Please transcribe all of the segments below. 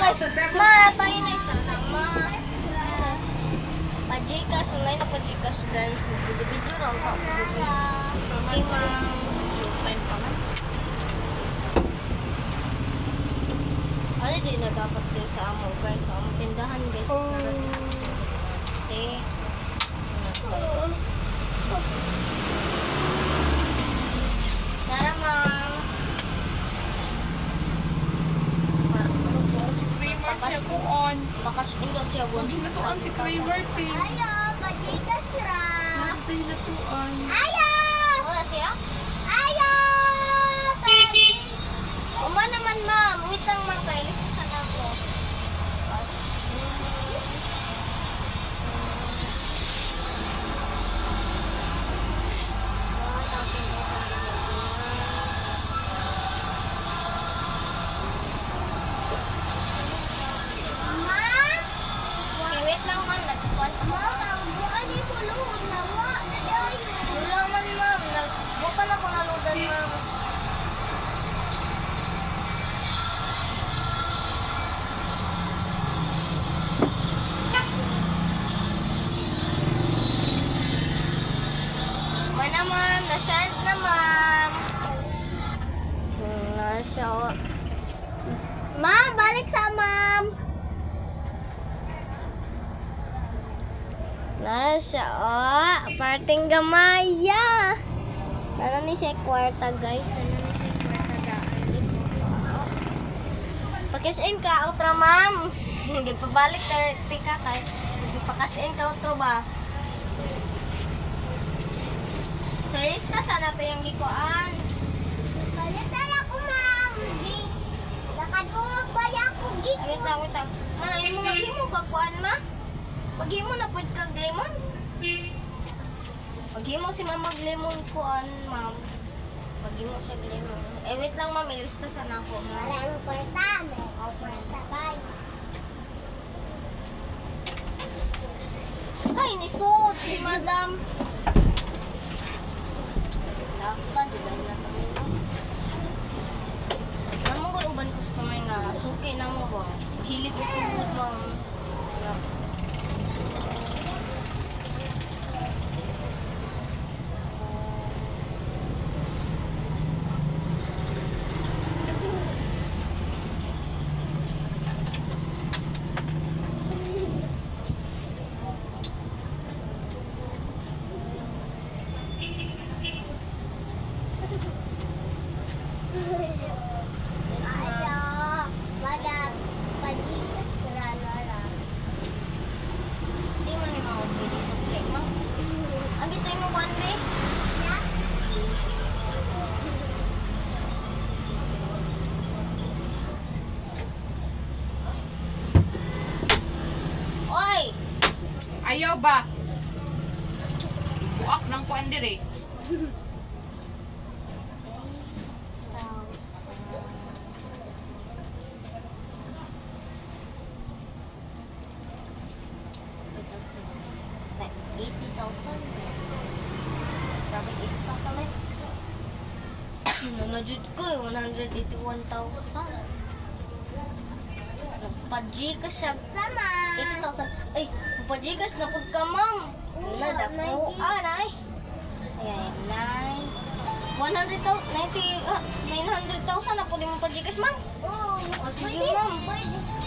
guys. Tayo na isa na. Pajikas. Sunay na pajikas guys. Video lang pa. Okay, ma'am. Showtime pa man. Ano din na dapat din sa amo guys. Sa among tindahan guys. Tara ma'am. Si Kramer siya po on. Bakas indo siya buwan. Hinatuan si Kramer pin. Ayaw, pajikas ra. Nasa sa hinatuan. Ayaw! Wala siya? Ayaw! Pwede. Uma naman ma'am. Wait lang ma'am. Kailis ko sana ako. Ma'am? Okay, wait lang ma'am. Nagpuan pa. Ma'am, ang buwan ni Puluhod na wa. Wala man ma'am. Bukan ako naludan ma'am. Mana ma'am. Nasaan na ma'am? Nasa. Ma'am, balik sa ma'am. Nara siya, oh. Parting gamaya. Nana ni siya kwarta, guys. Nana ni siya kwarta daan. Pakish in ka, outro, ma'am. Hindi pa balik ka, tika kay. Hindi pa cash in ka, outro ba? So, is ka sana to yung gikuan. Balitan ako, ma'am. Nakadungog ba yan ko, Gik? Wait lang, wait lang. Ma, mo kagkuan, ma. Paghimo na pwede kag lemon. Paghimo si ma'am mag-lemon kuan, ma'am. Paghimo siya lemon. Eh, wait lang, ma'am. Ilista sana ako, ma'am. Para ang kwarta, may kwarta bag. Ay, nisod si madam. Lakan, di lang na kami, ma'am. Naman ko uban customer nga. Suki na mo ba? Hilig ko sugod, ma'am. Ayaw. Wala. Pajikas ra, Nora. Di man ni mga pwede sukli, ma'am. Ang gito yung one day. Oy! Ayaw ba? Buak ng kuan dire. Nanajud ko eh, 181,000. Nagpa-Gcash siya. Sama. 80,000. Ay, nagpa-Gcash na pud ka, ma'am. Nadako. Nay. Ayan, nay. 900,000 na pud yung pa-Gcash, ma'am. Oo. O, sige, Pwede- ma'am.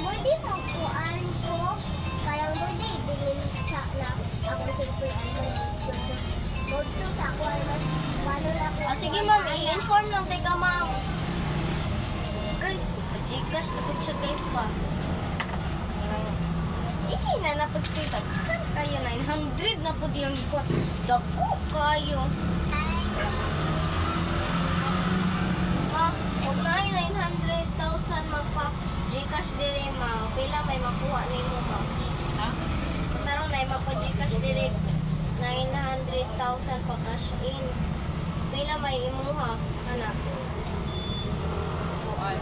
Pwede mo kuan ko. Parang pwede. Bilhin sa na. Ako simple Bodto sa ako. Paano na ako? Sige, ma'am. I-inform lang tayo, ma'am. Guys, pa-Gcash na pud siya, guys, pa. Na napagpita. Kayo, 900 na pud yung iko. Dako kayo. Huwag na ay 900,000 magpa-Gcash dire, ma'am. Pila may makuha ni mo, ma'am. Ha? Tarong na mapa-Gcash dire 900,000 pa cash in. Pila may imuha, anak. Kuan.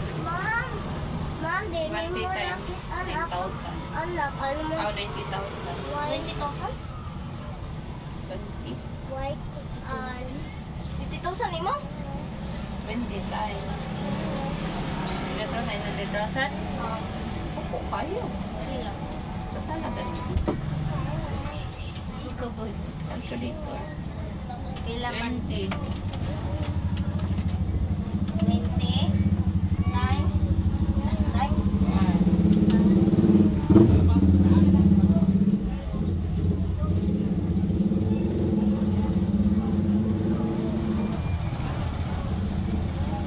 Ma'am, dili 20 mo na times anak. 10,000. Anak, ano mo? Oh, 90,000. 20,000? 20. White, 50,000 ni mo? 20 times. Ito, 900,000. Ako kayo. Pila. Talaga. Ikaw ba? Calculator. Pila man? 20. 20 times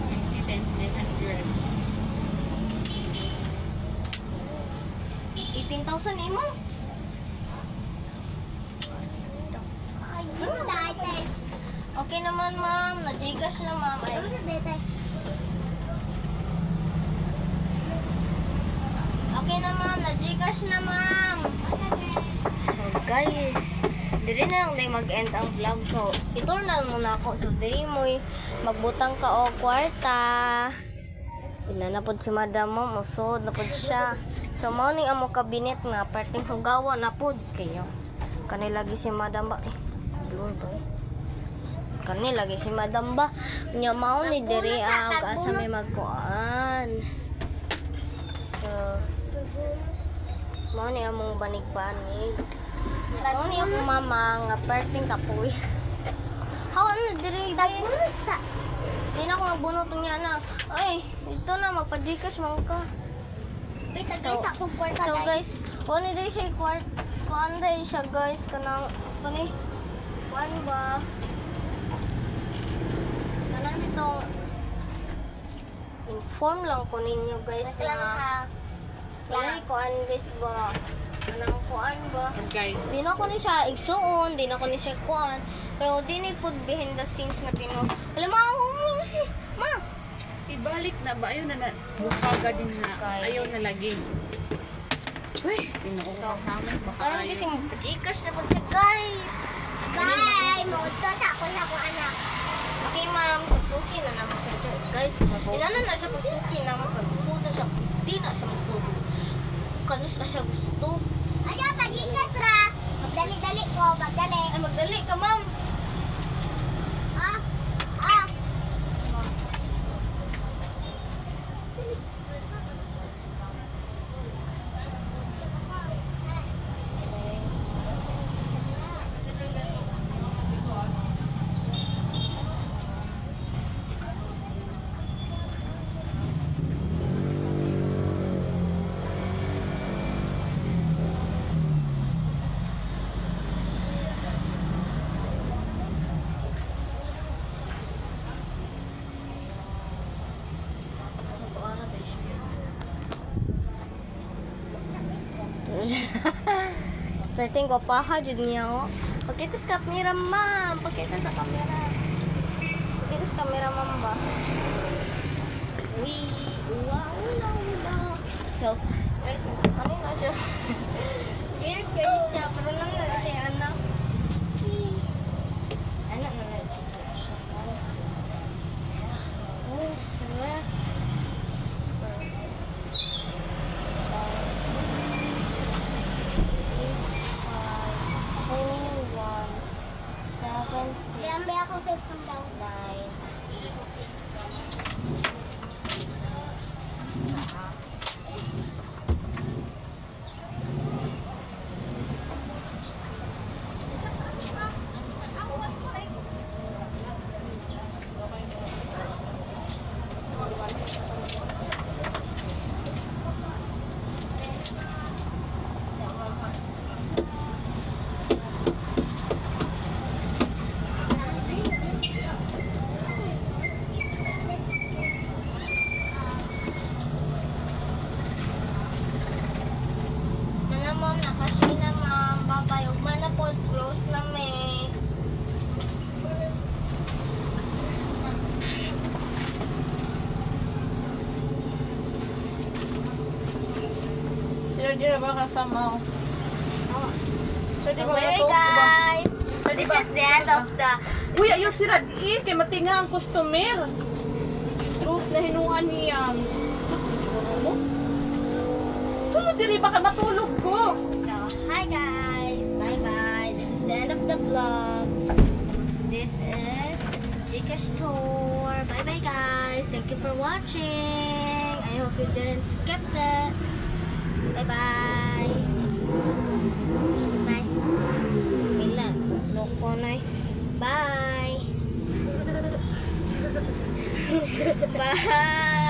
20 times 900. 18,000 imo. Ano dati? Okay naman ma'am, na-Gcash na ma'am. Ay, Ano dati? okay na ma'am, na-Gcash na ma'am. So guys, diri na lang day mag-end ang vlog ko. Itur na muna ako. So diri mo magbutang ka o kwarta. Inanapod si madam mo, musod na pod siya. So mao ning amo kabinet nga perting hugawa na pod kayo. Kanay lagi si madam ba? Blur ba? Kanay lagi si madam ba? Nya mao ni diri ang asa may magkuan. So mao ni among banig-banig. Mao ni akong mama nga perting kapoy. How ano diri? Tagbunot sa... Sino ako magbunot niya na? Ay, ito na magpa-Gcash man ka. Wait, tagay sa akong kwarta. So guys, kung hindi siya kuan day siya guys kanang kani kuan ba? Kanang ditong inform lang ko ninyo guys Wait lang na ha. Ay, kuan guys ba? Kanang kuan ba? Okay. Di na ko ni siya igsuon, di na ko ni siya kuan. Pero di ni pud behind the scenes na tino. Alam mo, si ma. Ibalik na ba? Ayaw na na. Bukaga din na. Okay. Ayaw na lagi. Uy, tingnan ko kasama. Baka Karon ayaw. kasi mag-Gcash na pud siya guys. Bye! Moto sa ako sa akong anak. Okay, ma'am, susuki na naman siya. Guys, inanan na siya pagsuki na mo. Gusto na siya. Di na siya masuko. Kanus na siya gusto. Ayaw, tagikas ra. Magdali-dali ko, magdali. Ay, magdali ka, ma'am. Ah! Ah! So, paano tayo siya, guys? Perting ko paha, jud niya, oh. Pagkita sa kamera, ma'am. Pagkita sa kamera. Pagkita sa kamera, ma'am ba? Uy, ula. So, guys, ano na siya? Weird guys siya, pero lang na siya, anak. Anak na na siya. Oh, sweat. Lambe ako sa isang daw. Ma'am, nakasya na ma'am. Bye-bye. Ugma na po. Close na may. Sila di na ba kasama? Oh. Sila di So, ba bye kasama? guys. Sir, di This ba? is the end of the... Uy, ayaw sila di. Kaya matinga ang customer. Close na hinungan niya. Stop, siguro mo. Sulod diri baka matulog ko. So, hi guys. Bye-bye. This is the end of the vlog. This is Gcash Store. Bye-bye guys. Thank you for watching. I hope you didn't skip that. Bye-bye. Bye. Mila, loko na eh. Bye. Bye.